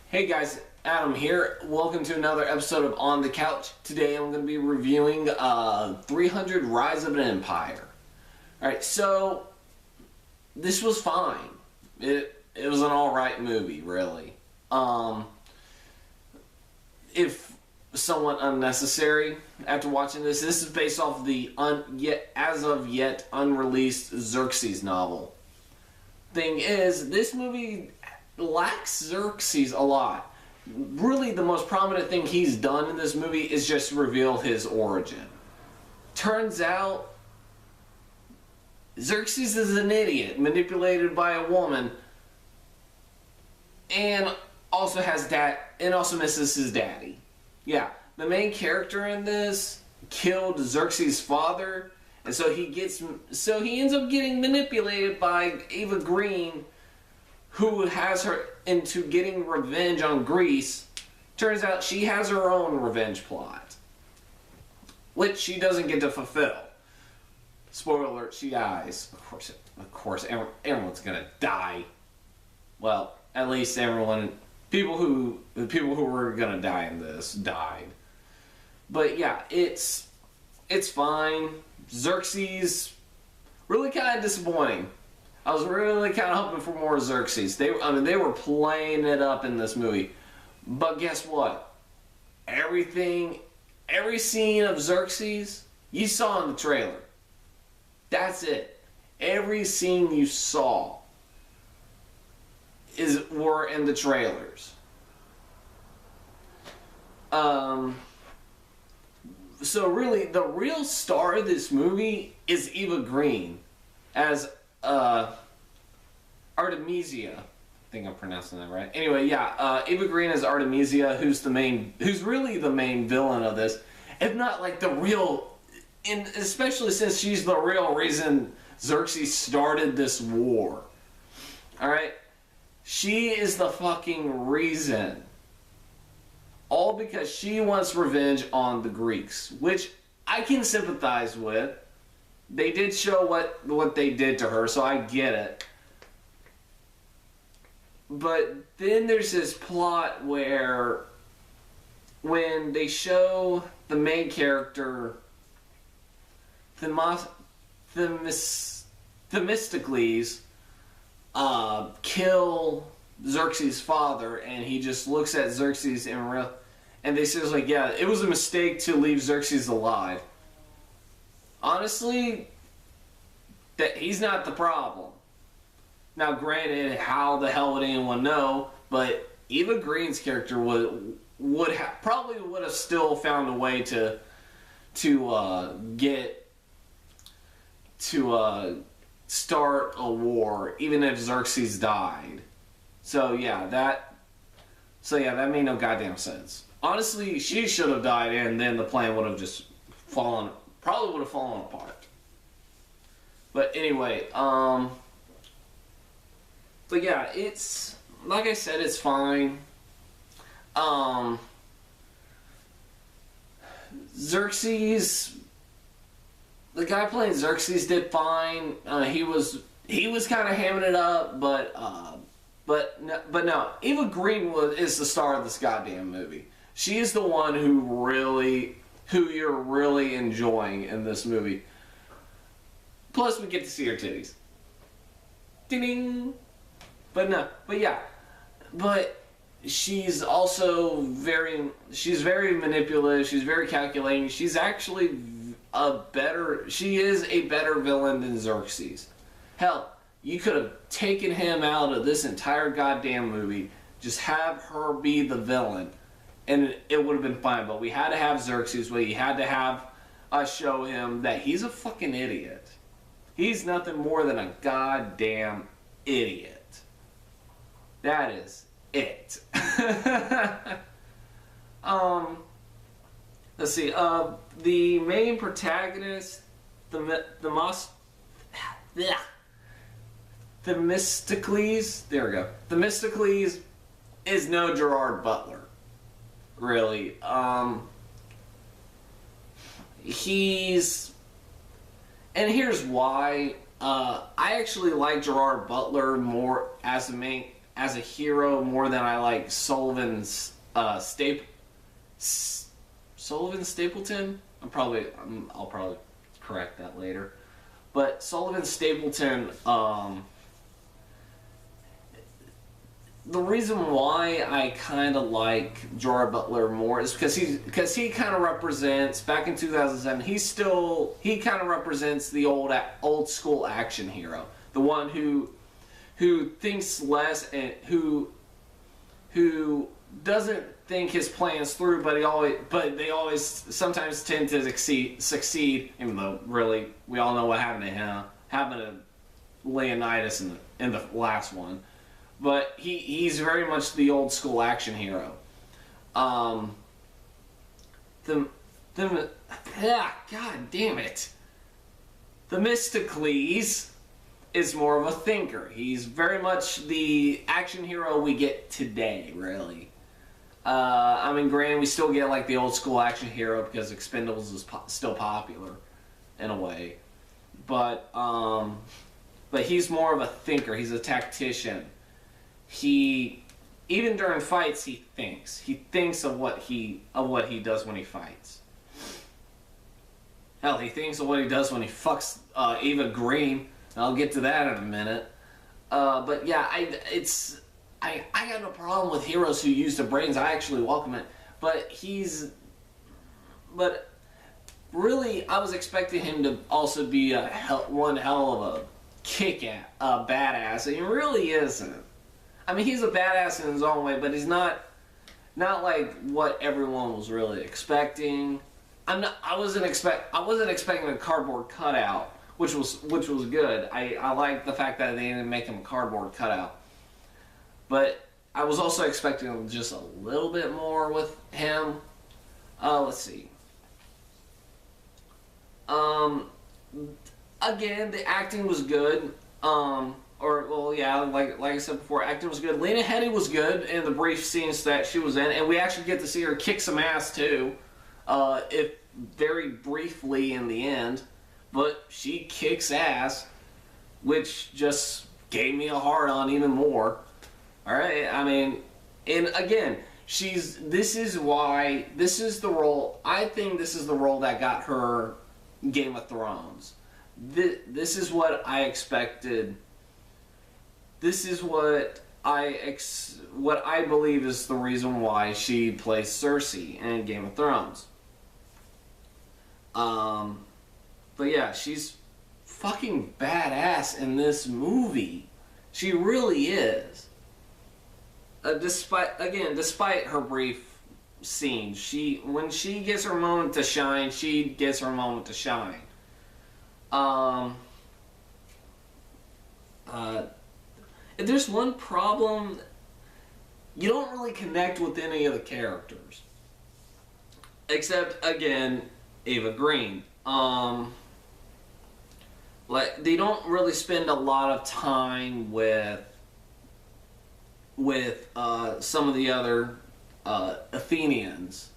Hey guys, Adam here. Welcome to another episode of On the Couch. Today I'm going to be reviewing 300 Rise of an Empire. Alright, so this was fine. It was an alright movie, really. If somewhat unnecessary after watching this. This is based off the as of yet unreleased Xerxes novel. Thing is, this movie lacks Xerxes a lot. Really, the most prominent thing he's done in this movie is just reveal his origin. Turns out, Xerxes is an idiot, manipulated by a woman, and also misses his daddy. Yeah, the main character in this killed Xerxes' father, and so he ends up getting manipulated by Eva Green, who has her into getting revenge on Greece. Turns out she has her own revenge plot, which she doesn't get to fulfill. Spoiler alert, she dies. Of course, everyone's gonna die. Well, at least the people who were gonna die in this died. But yeah, it's fine. Xerxes, really kind of disappointing. I was really kind of hoping for more Xerxes. They were playing it up in this movie. But guess what? Every scene of Xerxes you saw in the trailer. That's it. Every scene you saw were in the trailers. So really, the real star of this movie is Eva Green as Artemisia. I think I'm pronouncing that right. Anyway, yeah, Eva Green as Artemisia, who's really the main villain of this, if not like the real, especially since she's the real reason Xerxes started this war. All right, she is the fucking reason. All because she wants revenge on the Greeks, which I can sympathize with. They did show what they did to her, so I get it. But then there's this plot where when they show the main character Themistocles kill Xerxes' father, and he just looks at Xerxes and they say like, yeah, it was a mistake to leave Xerxes alive. Honestly, that he's not the problem. Now, granted, how the hell would anyone know? But Eva Green's character probably would have still found a way to start a war, even if Xerxes died. So yeah, that made no goddamn sense. Honestly, she should have died, and then the plan would have just fallen apart. But anyway, but yeah, it's, like I said, it's fine. Xerxes, the guy playing Xerxes did fine. He was kind of hamming it up, but no, Eva Green is the star of this goddamn movie. She is the one who you're really enjoying in this movie. Plus, we get to see her titties. Ding! But she's also very manipulative. She's very calculating. She's actually she is a better villain than Xerxes. Hell, you could have taken him out of this entire goddamn movie. Just have her be the villain, and it would have been fine. But we had to have Xerxes. We had to have us show him that he's a fucking idiot. He's nothing more than a goddamn idiot. That is it. Let's see. The main protagonist, Themistocles. There we go. Themistocles is no Gerard Butler, really. And here's why. I actually like Gerard Butler more as as a hero more than I like Sullivan's Sullivan Stapleton. I'll probably correct that later. But Sullivan Stapleton, the reason why I kind of like Gerard Butler more is because he kind of represents, back in 2007, he kind of represents the old school action hero, the one who thinks less and who doesn't think his plans through, but they always sometimes tend to succeed, even though really we all know what happened to him, happened to Leonidas in the last one. But he's very much the old school action hero. God damn it. Themistocles is more of a thinker. He's very much the action hero we get today, really. I mean, granted, we still get like the old school action hero because Expendables is still popular in a way, but he's more of a thinker. He's a tactician. Even during fights, he thinks. He thinks of what he does when he fights. Hell, he thinks of what he does when he fucks Eva Green. I'll get to that in a minute. But yeah, I got no problem with heroes who use their brains. I actually welcome it. But really, I was expecting him to also be one hell of a badass, and he really isn't. I mean, he's a badass in his own way, but he's not like what everyone was really expecting. I wasn't expecting a cardboard cutout, which was good. I like the fact that they didn't make him a cardboard cutout. But I was also expecting just a little bit more with him. Let's see. Again, the acting was good. Like I said before, acting was good. Lena Headey was good in the brief scenes that she was in, and we actually get to see her kick some ass too, if very briefly in the end. But she kicks ass, which just gave me a hard on even more. All right, I mean, and again, this is the role. I think this is the role that got her Game of Thrones. This is what I expected. This is what I believe is the reason why she plays Cersei in Game of Thrones. But yeah, she's fucking badass in this movie. She really is. Despite her brief scene, when she gets her moment to shine, she gets her moment to shine. If there's one problem, you don't really connect with any of the characters, except again Eva Green. Like, they don't really spend a lot of time with some of the other Athenians.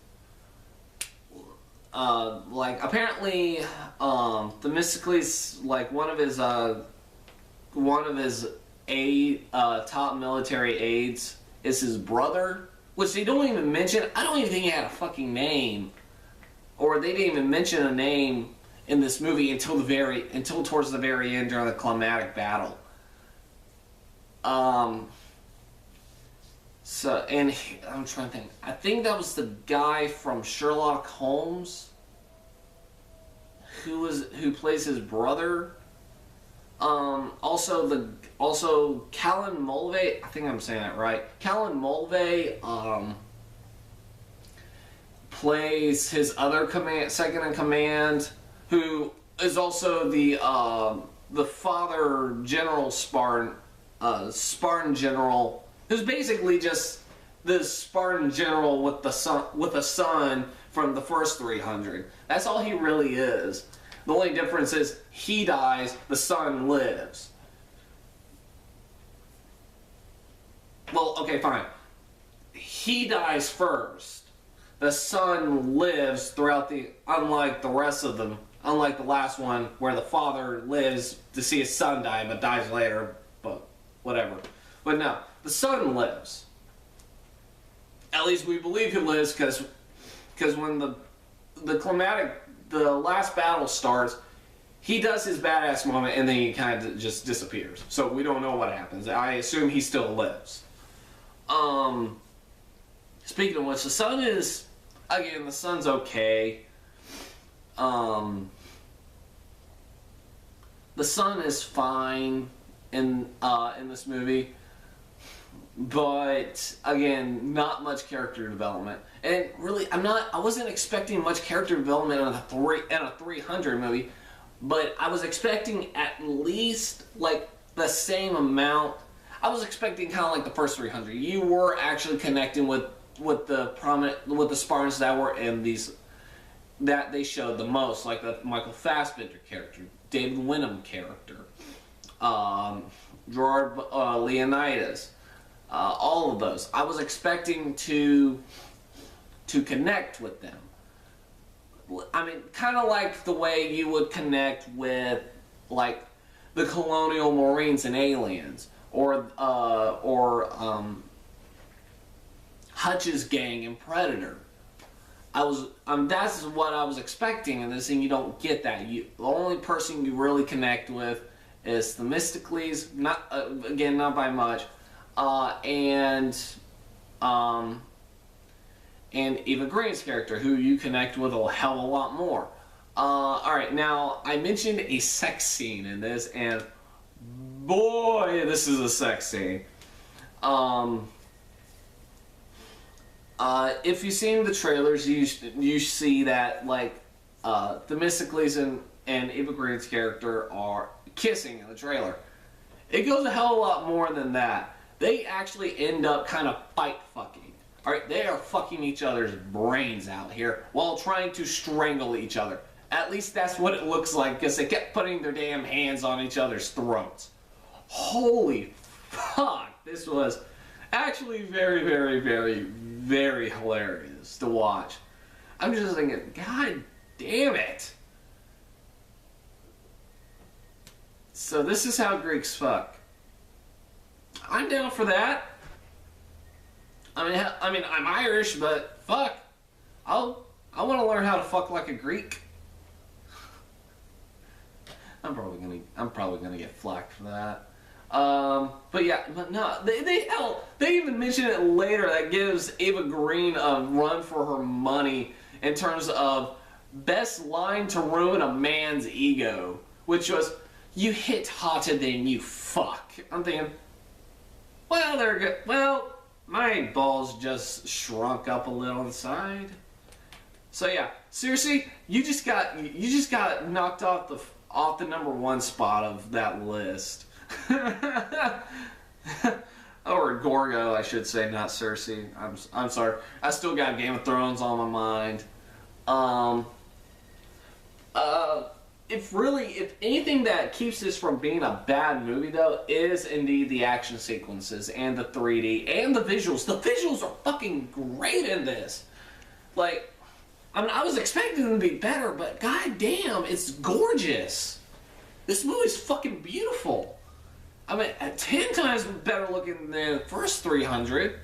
Like, apparently, Themistocles, like one of his top military aides is his brother, which they don't even mention. I don't even think he had a fucking name, or they didn't even mention a name in this movie until towards the very end during the climatic battle. So, and I'm trying to think. I think that was the guy from Sherlock Holmes who plays his brother. Also Callan Mulvey. I think I'm saying that right. Callan Mulvey plays his other second in command, who is also the father general Spartan general. Who's basically just the Spartan general with a son from the first 300. That's all he really is. The only difference is he dies, the son lives. Well, okay, fine. He dies first. The son lives throughout unlike the rest of them, unlike the last one where the father lives to see his son die but dies later, but whatever. But no, the son lives. At least we believe he lives, because when the last battle starts, he does his badass moment and then he kind of just disappears. So we don't know what happens. I assume he still lives. Speaking of which, the son is, again, the son's okay. The son is fine in this movie, but again, not much character development. And really, I wasn't expecting much character development in a 300 movie, but I was expecting at least like the same amount. I was expecting kind of like the first 300. You were actually connecting with the Spartans that were in these, that they showed the most, like the Michael Fassbender character, David Wenham character, Gerard Leonidas, all of those. I was expecting to connect with them. I mean, kind of like the way you would connect with, like, the Colonial Marines and Aliens, or Hutch's gang in Predator. That's what I was expecting in this, and you don't get that. The only person you really connect with is Themistocles, not by much, and Eva Green's character, who you connect with a hell of a lot more. Alright, now, I mentioned a sex scene in this, and boy, this is a sex scene. If you've seen the trailers, you see that, like, Themistocles and Eva Green's character are kissing in the trailer. It goes a hell of a lot more than that. They actually end up kind of fight fucking. Alright, they are fucking each other's brains out here while trying to strangle each other. At least that's what it looks like, because they kept putting their damn hands on each other's throats. Holy fuck, this was actually very, very, very, very hilarious to watch. I'm just thinking, God damn it. So this is how Greeks fuck. I'm down for that. I mean, I'm Irish, but fuck, I want to learn how to fuck like a Greek. I'm probably gonna get flack for that. But yeah, but no, they even mention it later. That gives Eva Green a run for her money in terms of best line to ruin a man's ego, which was, "You hit hotter than you fuck." I'm thinking, well, they're good. Well, my balls just shrunk up a little on the side. So yeah, seriously, you just got knocked off the number one spot of that list. Or Gorgo, I should say, not Cersei. I'm sorry. I still got Game of Thrones on my mind. If anything that keeps this from being a bad movie, though, is indeed the action sequences and the 3D and the visuals. The visuals are fucking great in this. Like, I mean, I was expecting them to be better, but goddamn, it's gorgeous. This movie's fucking beautiful. I mean, 10 times better looking than the first 300.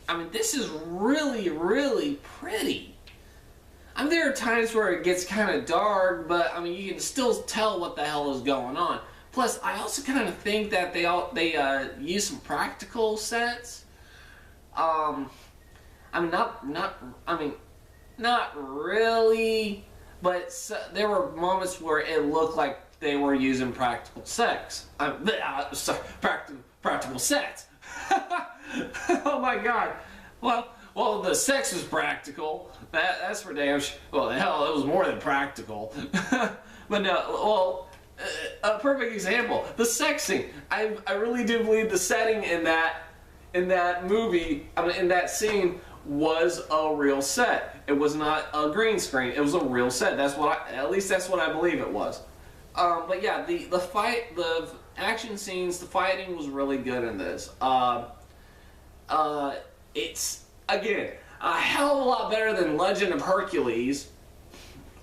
I mean, this is really, really pretty. I mean, there are times where it gets kind of dark, but I mean, you can still tell what the hell is going on. Plus, I also kind of think that they use some practical sets. I mean, not really, but there were moments where it looked like they were using practical sets. Practical sets. Oh my god. Well, the sex was practical. That's for damn sure. Well, hell, it was more than practical. But no, well, a perfect example, the sex scene. I really do believe the setting in that movie, I mean, in that scene, was a real set. It was not a green screen. It was a real set. At least that's what I believe it was. But yeah, the fight, the action scenes, the fighting was really good in this. It's, again, a hell of a lot better than Legend of Hercules.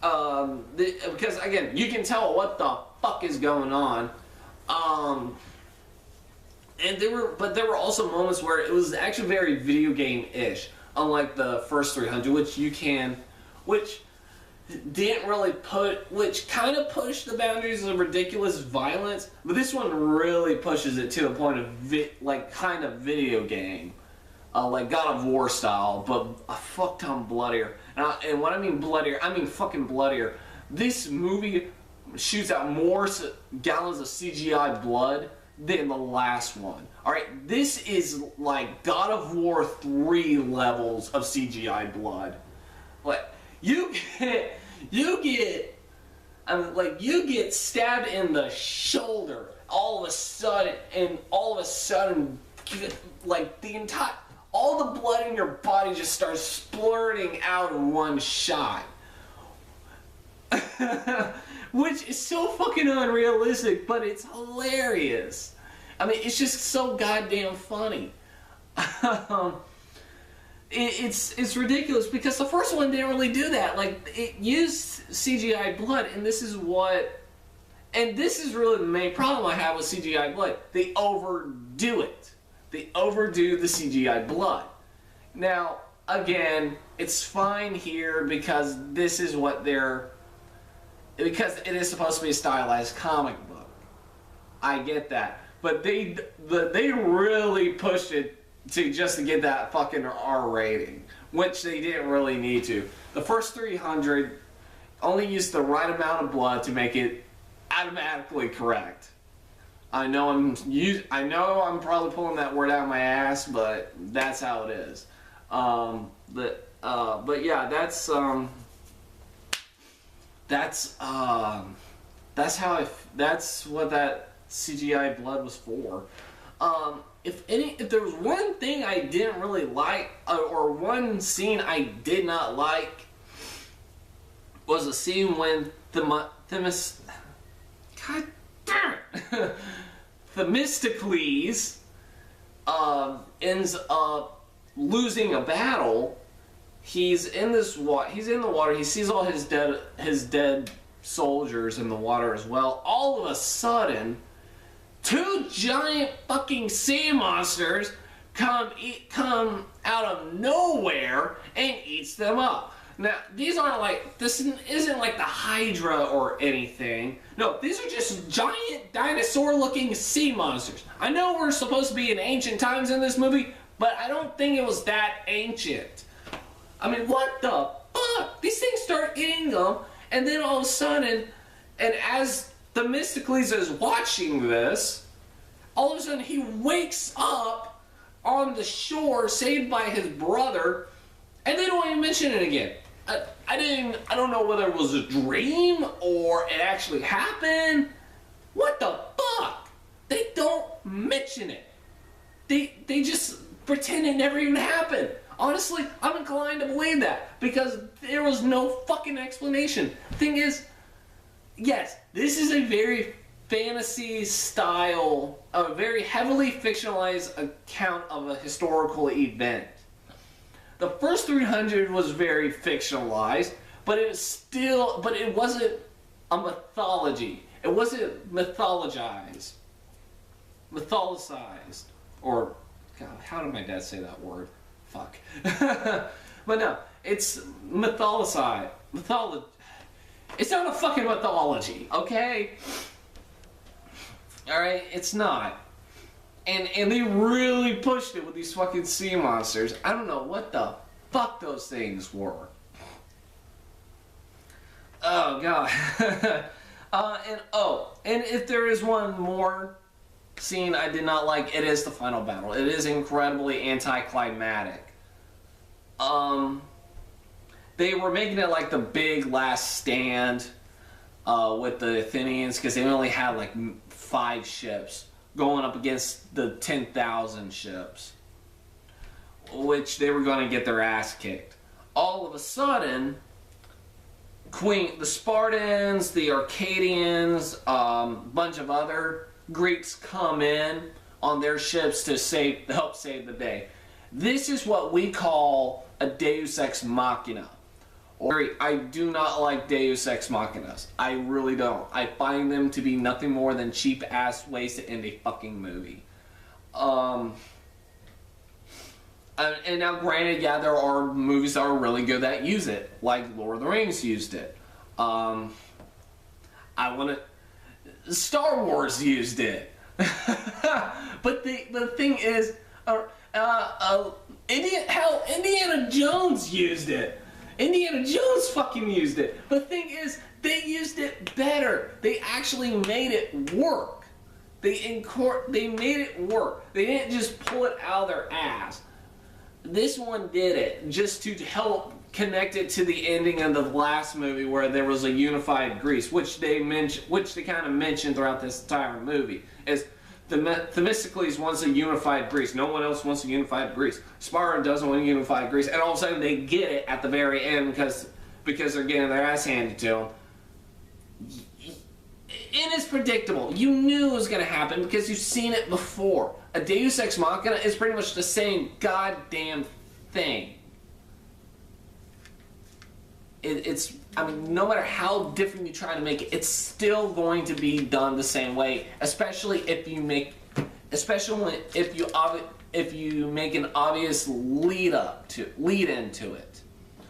Because, again, you can tell what the fuck is going on. but there were also moments where it was actually very video game-ish, unlike the first 300, which didn't really which kind of pushed the boundaries of ridiculous violence, but this one really pushes it to a point of kind of video game, like God of War style, but a fuck ton bloodier. And when I mean bloodier, I mean fucking bloodier. This movie shoots out more gallons of CGI blood than the last one. Alright, this is like God of War 3 levels of CGI blood. Like, you get stabbed in the shoulder all of a sudden, like all the blood in your body just starts splurting out in one shot. Which is so fucking unrealistic, but it's hilarious. I mean, it's just so goddamn funny. It's ridiculous because the first one didn't really do that. Like, it used CGI blood, and this is really the main problem I have with CGI blood. They overdo it. They overdo the CGI blood. Now, again, it's fine here because this is what because it is supposed to be a stylized comic book. I get that. But they really pushed it to get that fucking R rating, which they didn't really need to. The first 300 only used the right amount of blood to make it automatically correct. I know I'm probably pulling that word out of my ass, but that's how it is. But yeah, that's what that CGI blood was for. If there was one thing I didn't really like, or one scene I did not like, was a scene when Themistocles ends up losing a battle. He's in the water. He sees all his dead soldiers in the water as well. All of a sudden, two giant fucking sea monsters come out of nowhere and eats them up. Now, this isn't like the Hydra or anything. No, these are just giant dinosaur-looking sea monsters. I know we're supposed to be in ancient times in this movie, but I don't think it was that ancient. I mean, what the fuck? These things start eating them, and then all of a sudden, and as Themistocles is watching this, all of a sudden he wakes up on the shore, saved by his brother, and they don't even mention it again. I don't know whether it was a dream or it actually happened. What the fuck? They don't mention it. They just pretend it never even happened. Honestly, I'm inclined to believe that because there was no fucking explanation. Thing is, yes, this is a very fantasy style, a very heavily fictionalized account of a historical event. The first 300 was very fictionalized, but it wasn't a mythology. It wasn't mythologized. Or, God, how did my dad say that word? Fuck. But no, it's mythologized. It's not a fucking mythology, okay? Alright, it's not. And they really pushed it with these fucking sea monsters. I don't know what the fuck those things were. Oh, God. And if there is one more scene I did not like, it is the final battle. It is incredibly anticlimactic. They were making it like the big last stand with the Athenians because they only had like 5 ships going up against the 10,000 ships, which they were going to get their ass kicked. All of a sudden, the Spartans, the Arcadians, bunch of other Greeks come in on their ships to help save the day. This is what we call a Deus Ex Machina. I do not like Deus Ex Machinas. I really don't. I find them to be nothing more than cheap-ass ways to end a fucking movie. And now, granted, yeah, there are movies that are really good that use it, like Lord of the Rings used it. Star Wars used it. But the thing is, Indiana Jones used it. Indiana Jones fucking used it. But the thing is, they used it better. They actually made it work. They made it work. They didn't just pull it out of their ass. This one did it just to help connect it to the ending of the last movie, where there was a unified Greece, which they kind of mentioned throughout this entire movie. Is Themistocles wants a unified Greece. No one else wants a unified Greece. Sparta doesn't want a unified Greece, and all of a sudden they get it at the very end because they're getting their ass handed to them. And it's predictable. You knew it was going to happen because you've seen it before. A Deus Ex Machina is pretty much the same goddamn thing. I mean, no matter how different you try to make it, it's still going to be done the same way. Especially if you make an obvious lead into it,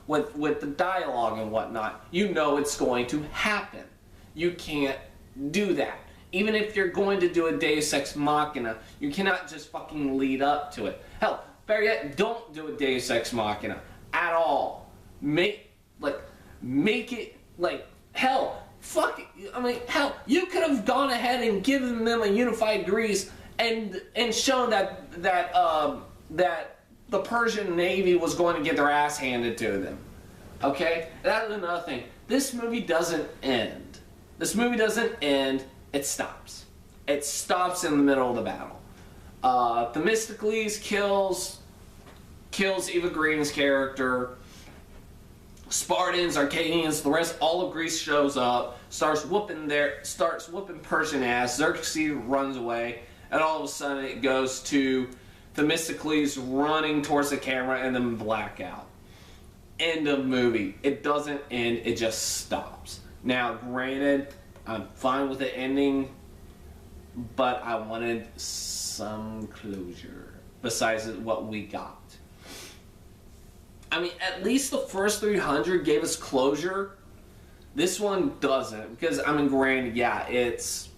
with the dialogue and whatnot. You know it's going to happen. You can't do that. Even if you're going to do a Deus Ex Machina, you cannot just fucking lead up to it. Hell, better yet, don't do a Deus Ex Machina at all. Make it like hell. Fuck it. I mean, hell, you could have gone ahead and given them a unified Greece and shown that the Persian Navy was going to get their ass handed to them. Okay, that is another thing. This movie doesn't end. It stops. It stops in the middle of the battle. Themistocles kills Eva Green's character. Spartans, Arcadians, the rest, all of Greece shows up, starts whooping Persian ass. Xerxes runs away, and all of a sudden it goes to Themistocles running towards the camera and then blackout. End of movie. It doesn't end, it just stops. Now, granted, I'm fine with the ending, but I wanted some closure besides what we got. I mean, at least the first 300 gave us closure. This one doesn't, because I mean, granted, yeah, it's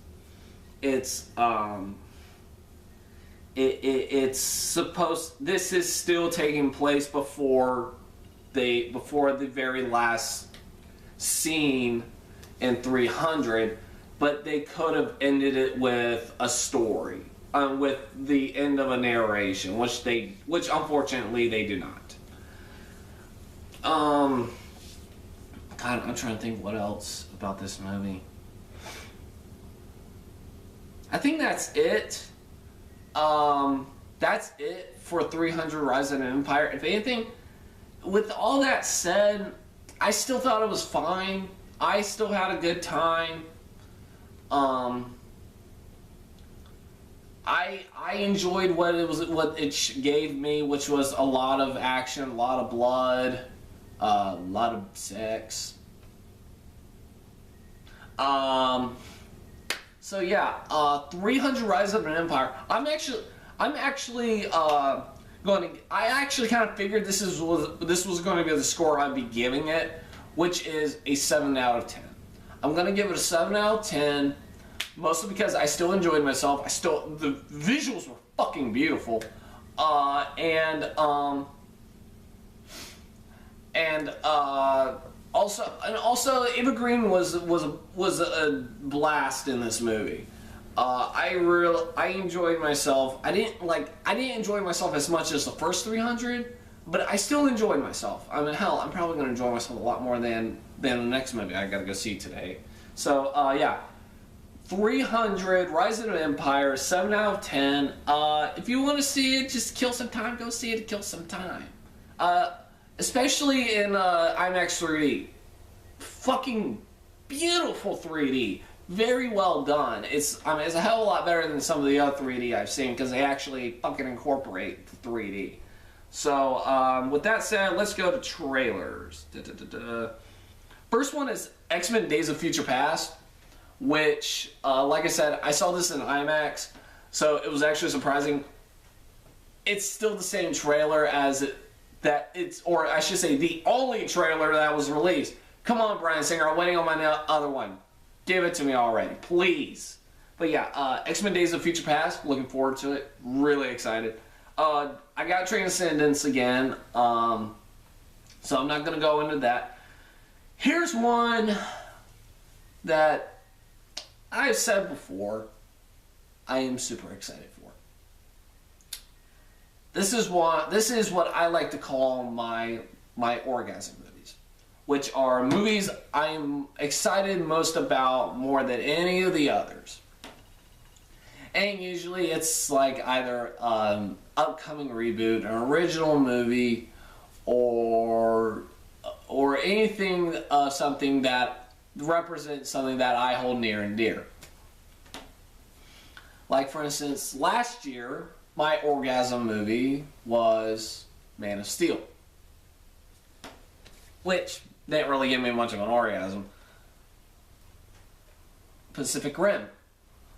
supposed. This is still taking place before the very last scene in 300, but they could have ended it with a story, with the end of a narration, which unfortunately they do not. God, I'm trying to think what else about this movie. I think that's it. That's it for 300 Rise of an Empire. If anything, with all that said, I still thought it was fine. I still had a good time. I enjoyed what it gave me, which was a lot of action, a lot of blood, a lot of sex. So yeah, 300 Rise of an Empire. I actually kind of figured this was going to be the score I'd be giving it, which is a 7 out of 10. I'm going to give it a 7 out of 10, mostly because I still enjoyed myself. The visuals were fucking beautiful, and also Eva Green was a blast in this movie. I enjoyed myself. I didn't enjoy myself as much as the first 300, but I still enjoyed myself. I mean, hell, I'm probably going to enjoy myself a lot more than the next movie I gotta go see today. So, yeah. 300, Rise of an Empire, 7 out of 10. If you want to see it, just kill some time, go see it and kill some time. Especially in IMAX 3D. Fucking beautiful 3D. Very well done. It's a hell of a lot better than some of the other 3D I've seen, because they actually fucking incorporate the 3D. So, with that said, let's go to trailers. First one is X-Men Days of Future Past, which, like I said, I saw this in IMAX. So it was actually surprising. It's still the same trailer as or I should say, the only trailer that was released. Come on, Bryan Singer, I'm waiting on my other one. Give it to me already, please. But yeah, X-Men Days of Future Past, looking forward to it. Really excited. I got Transcendence again, so I'm not going to go into that. Here's one that I've said before I am super excited for. This is what I like to call my orgasm movies, which are movies I am excited most about more than any of the others. And usually it's like either upcoming reboot, an original movie, or anything, something that represents something that I hold near and dear. Like, for instance, last year, my orgasm movie was Man of Steel, which didn't really give me much of an orgasm. Pacific Rim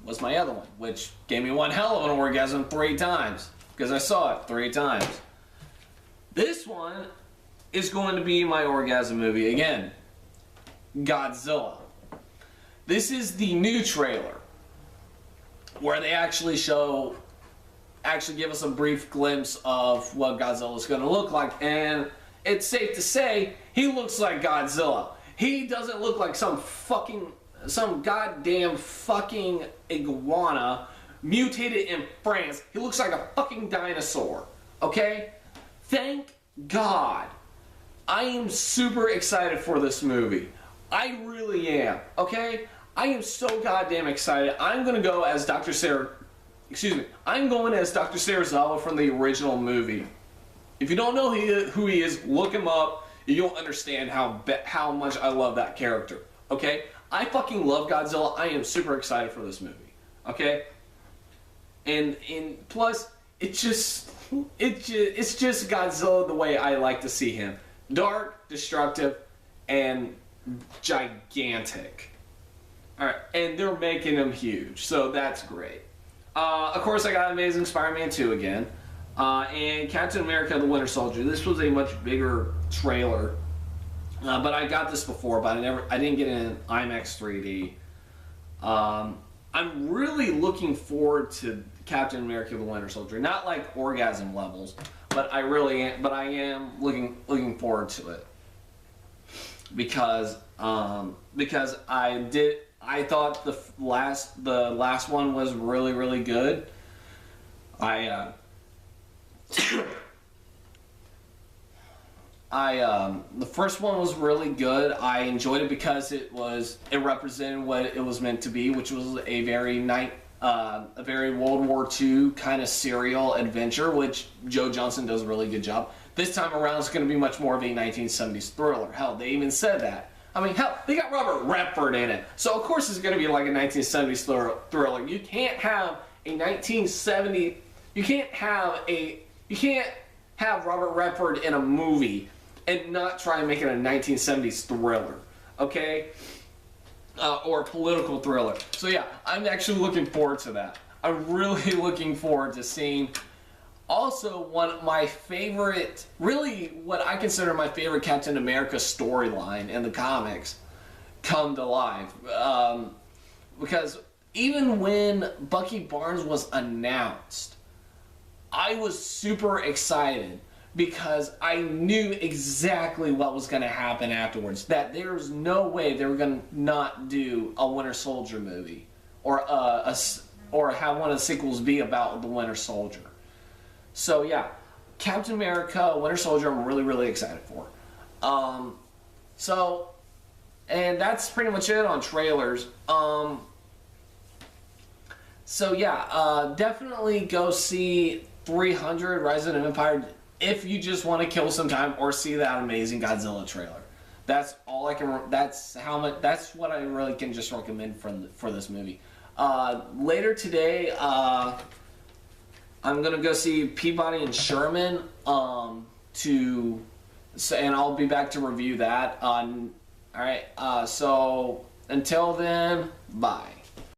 was my other one, which gave me one hell of an orgasm 3 times, because I saw it 3 times. This one is going to be my orgasm movie again, Godzilla. This is the new trailer, where they actually give us a brief glimpse of what Godzilla is going to look like, and it's safe to say he looks like Godzilla. He doesn't look like some goddamn fucking iguana mutated in France. He looks like a fucking dinosaur. Okay? Thank God. I am super excited for this movie. I really am. Okay? I am so goddamn excited. I'm going to go as Dr. I'm going as Dr. Serizawa from the original movie. If you don't know who he is, look him up. You'll understand how much I love that character. Okay? I fucking love Godzilla. I am super excited for this movie. Okay? And plus, it's just Godzilla the way I like to see him. Dark, destructive, and gigantic. Alright, and they're making him huge, so that's great. Of course, I got Amazing Spider-Man 2 again. And Captain America the Winter Soldier. This was a much bigger trailer. But I got this before, but I didn't get it in IMAX 3D. I'm really looking forward to Captain America the Winter Soldier. Not like orgasm levels, but I am looking forward to it. Because I thought the last one was really, really good. The first one was really good. I enjoyed it because it represented what it was meant to be, which was a very World War II kind of serial adventure, which Joe Johnston does a really good job. This time around, it's going to be much more of a 1970s thriller. Hell, they even said that. I mean, hell, they got Robert Redford in it, so of course it's going to be like a 1970s thriller. You can't have a 1970. You can't have Robert Redford in a movie and not try and make it a 1970s thriller, okay? Or a political thriller. So yeah, I'm actually looking forward to that. I'm really looking forward to seeing also one of my favorite, really what I consider my favorite Captain America storyline in the comics come to life. Because even when Bucky Barnes was announced, I was super excited because I knew exactly what was going to happen afterwards. That there was no way they were going to not do a Winter Soldier movie or have one of the sequels be about the Winter Soldier. So yeah, Captain America, Winter Soldier, I'm really, really excited for. And that's pretty much it on trailers. So yeah, definitely go see 300 Rise of the Empire if you just want to kill some time or see that amazing Godzilla trailer. That's all I can. That's what I really can just recommend for this movie. Later today, I'm gonna go see Peabody and Sherman. And I'll be back to review that. All right. So until then, bye.